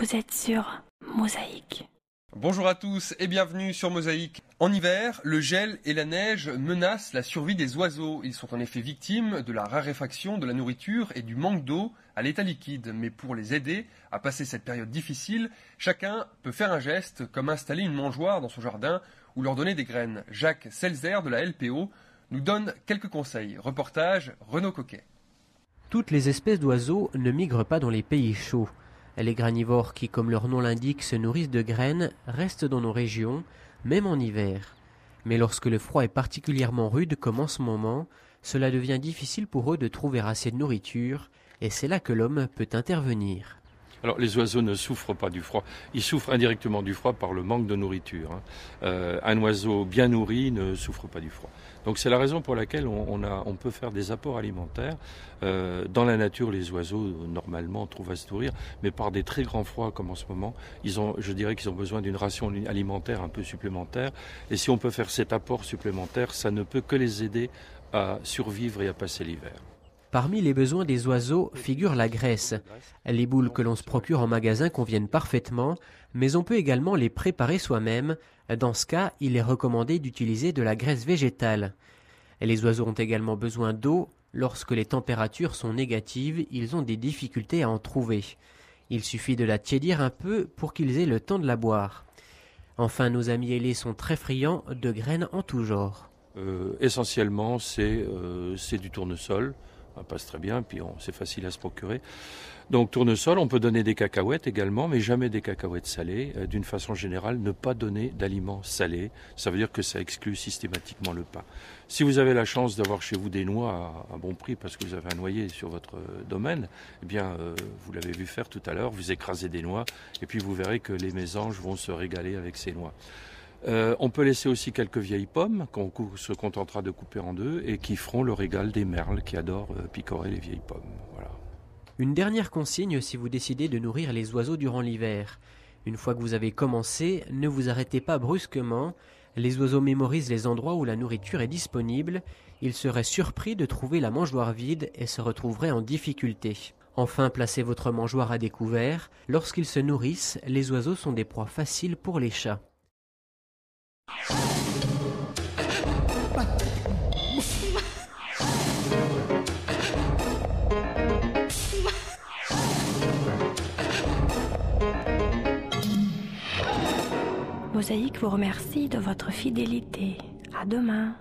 Vous êtes sur Mosaïque. Bonjour à tous et bienvenue sur Mosaïque. En hiver, le gel et la neige menacent la survie des oiseaux. Ils sont en effet victimes de la raréfaction de la nourriture et du manque d'eau à l'état liquide. Mais pour les aider à passer cette période difficile, chacun peut faire un geste comme installer une mangeoire dans son jardin ou leur donner des graines. Jacques Selzer de la LPO nous donne quelques conseils. Reportage Renaud Coquet. Toutes les espèces d'oiseaux ne migrent pas dans les pays chauds. Les granivores qui, comme leur nom l'indique, se nourrissent de graines, restent dans nos régions, même en hiver. Mais lorsque le froid est particulièrement rude, comme en ce moment, cela devient difficile pour eux de trouver assez de nourriture, et c'est là que l'homme peut intervenir. Alors les oiseaux ne souffrent pas du froid, ils souffrent indirectement du froid par le manque de nourriture. Un oiseau bien nourri ne souffre pas du froid. Donc c'est la raison pour laquelle on peut faire des apports alimentaires. Dans la nature, les oiseaux normalement trouvent à se nourrir, mais par des très grands froids comme en ce moment, je dirais qu'ils ont besoin d'une ration alimentaire un peu supplémentaire. Et si on peut faire cet apport supplémentaire, ça ne peut que les aider à survivre et à passer l'hiver. Parmi les besoins des oiseaux figure la graisse. Les boules que l'on se procure en magasin conviennent parfaitement, mais on peut également les préparer soi-même. Dans ce cas, il est recommandé d'utiliser de la graisse végétale. Les oiseaux ont également besoin d'eau. Lorsque les températures sont négatives, ils ont des difficultés à en trouver. Il suffit de la tiédir un peu pour qu'ils aient le temps de la boire. Enfin, nos amis ailés sont très friands de graines en tout genre. Essentiellement, c'est du tournesol. Ça passe très bien, puis c'est facile à se procurer. Donc tournesol, on peut donner des cacahuètes également, mais jamais des cacahuètes salées. D'une façon générale, ne pas donner d'aliments salés, ça veut dire que ça exclut systématiquement le pain. Si vous avez la chance d'avoir chez vous des noix à bon prix, parce que vous avez un noyer sur votre domaine, eh bien, vous l'avez vu faire tout à l'heure, vous écrasez des noix, et puis vous verrez que les mésanges vont se régaler avec ces noix. On peut laisser aussi quelques vieilles pommes qu'on se contentera de couper en deux et qui feront le régal des merles qui adorent picorer les vieilles pommes. Voilà. Une dernière consigne si vous décidez de nourrir les oiseaux durant l'hiver. Une fois que vous avez commencé, ne vous arrêtez pas brusquement. Les oiseaux mémorisent les endroits où la nourriture est disponible. Ils seraient surpris de trouver la mangeoire vide et se retrouveraient en difficulté. Enfin, placez votre mangeoire à découvert. Lorsqu'ils se nourrissent, les oiseaux sont des proies faciles pour les chats. Mosaïque vous remercie de votre fidélité. À demain.